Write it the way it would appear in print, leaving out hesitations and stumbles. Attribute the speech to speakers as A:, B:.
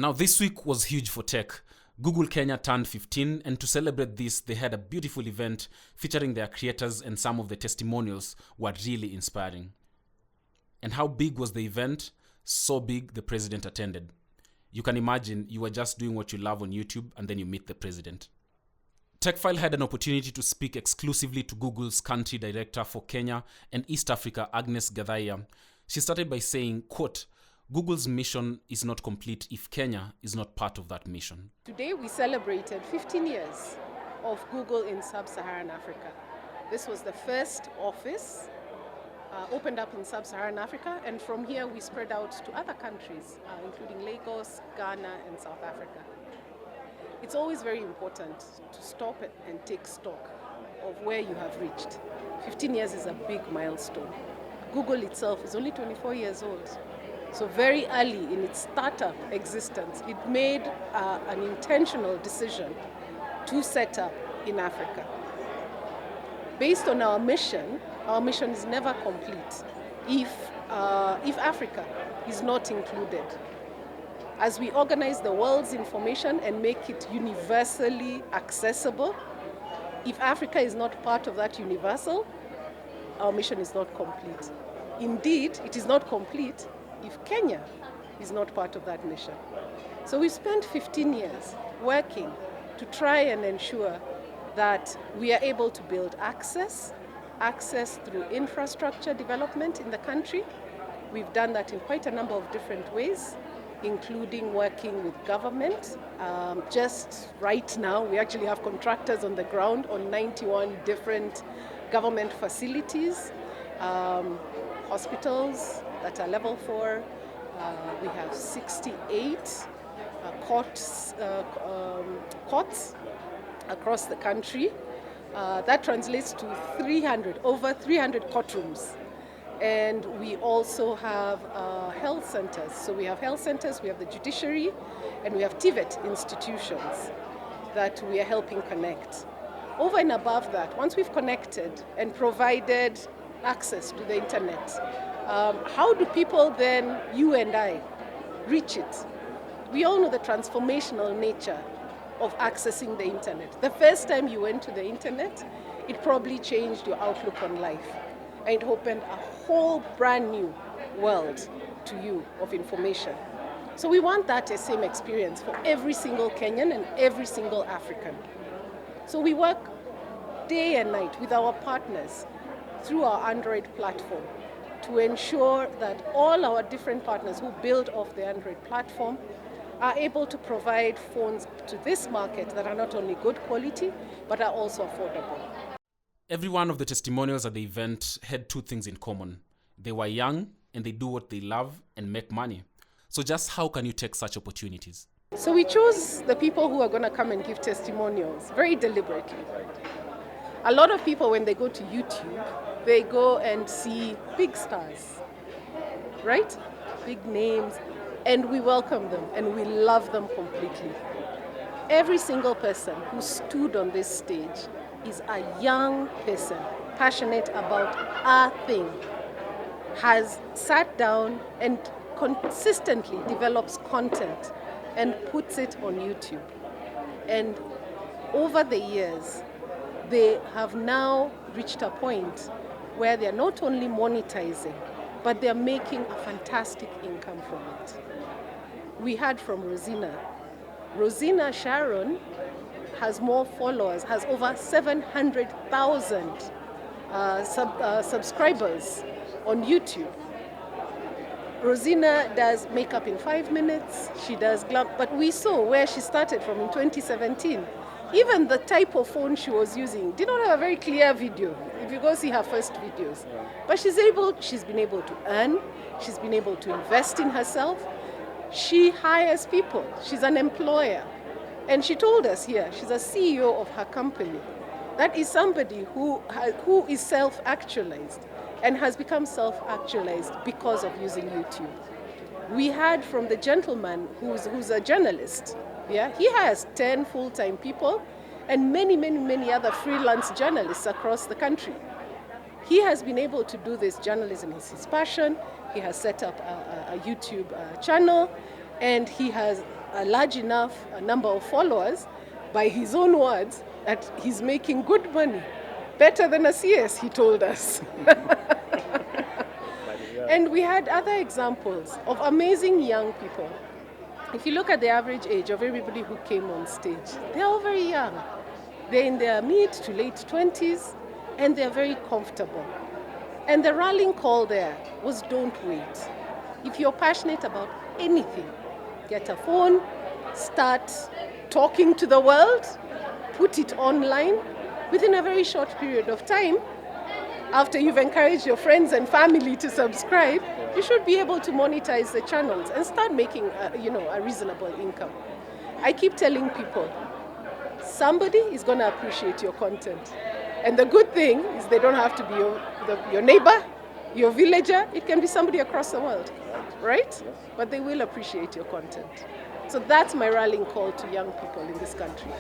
A: Now, this week was huge for tech. Google Kenya turned 15, and to celebrate this, they had a beautiful event featuring their creators, and some of the testimonials were really inspiring. And how big was the event? So big, the president attended. You can imagine you were just doing what you love on YouTube, and then you meet the president. Techfile had an opportunity to speak exclusively to Google's country director for Kenya and East Africa, Agnes Gathaiya. She started by saying, quote, "Google's mission is not complete if Kenya is not part of that mission."
B: Today we celebrated 15 years of Google in Sub-Saharan Africa. This was the first office opened up in Sub-Saharan Africa, and from here we spread out to other countries, including Lagos, Ghana, and South Africa. It's always very important to stop and take stock of where you have reached. 15 years is a big milestone. Google itself is only 24 years old. So very early in its startup existence, it made an intentional decision to set up in Africa. Based on our mission is never complete if Africa is not included. As we organize the world's information and make it universally accessible, if Africa is not part of that universal, our mission is not complete. Indeed, it is not complete if Kenya is not part of that mission. So we spent 15 years working to try and ensure that we are able to build access through infrastructure development in the country. We've done that in quite a number of different ways, including working with government. Just right now, we actually have contractors on the ground on 91 different government facilities, hospitals that are level 4. We have 68 courts across the country. That translates to over 300 courtrooms. And we also have health centers. So we have health centers, we have the judiciary, and we have TVET institutions that we are helping connect. Over and above that, once we've connected and provided access to the internet, how do people then, you and I, reach it? We all know the transformational nature of accessing the internet. The first time you went to the internet, it probably changed your outlook on life. And it opened a whole brand new world to you of information. So we want that same experience for every single Kenyan and every single African. So we work day and night with our partners through our Android platform to ensure that all our different partners who build off the Android platform are able to provide phones to this market that are not only good quality, but are also affordable.
A: Every one of the testimonials at the event had two things in common. They were young and they do what they love and make money. So just how can you take such opportunities?
B: So we chose the people who are going to come and give testimonials very deliberately. A lot of people, when they go to YouTube, they go and see big stars, right? Big names, and we welcome them and we love them completely. Every single person who stood on this stage is a young person, passionate about a thing, has sat down and consistently develops content and puts it on YouTube. And over the years, they have now reached a point where they're not only monetizing, but they're making a fantastic income from it. We heard from Rosina. Rosina Sharon has more followers, has over 700,000 subscribers on YouTube. Rosina does makeup in 5 minutes, she does glam, but we saw where she started from in 2017. Even the type of phone she was using did not have a very clear video, if you go see her first videos. But she's been able to earn, she's been able to invest in herself. She hires people, she's an employer. And she told us here, she's a CEO of her company. That is somebody who is self-actualized and has become self-actualized because of using YouTube. We heard from the gentleman who's a journalist. Yeah, he has 10 full-time people and many other freelance journalists across the country. He has been able to do this. Journalism is his passion. He has set up a YouTube channel, and he has a large enough number of followers, by his own words, that he's making good money. Better than a CS, he told us. And we had other examples of amazing young people. If you look at the average age of everybody who came on stage, they're all very young. They're in their mid to late 20s, and they're very comfortable. And the rallying call there was don't wait. If you're passionate about anything, get a phone, start talking to the world, put it online. Within a very short period of time, after you've encouraged your friends and family to subscribe, you should be able to monetize the channels and start making a reasonable income. I keep telling people, somebody is going to appreciate your content. And the good thing is they don't have to be your neighbor, your villager. It can be somebody across the world, right? But they will appreciate your content. So that's my rallying call to young people in this country.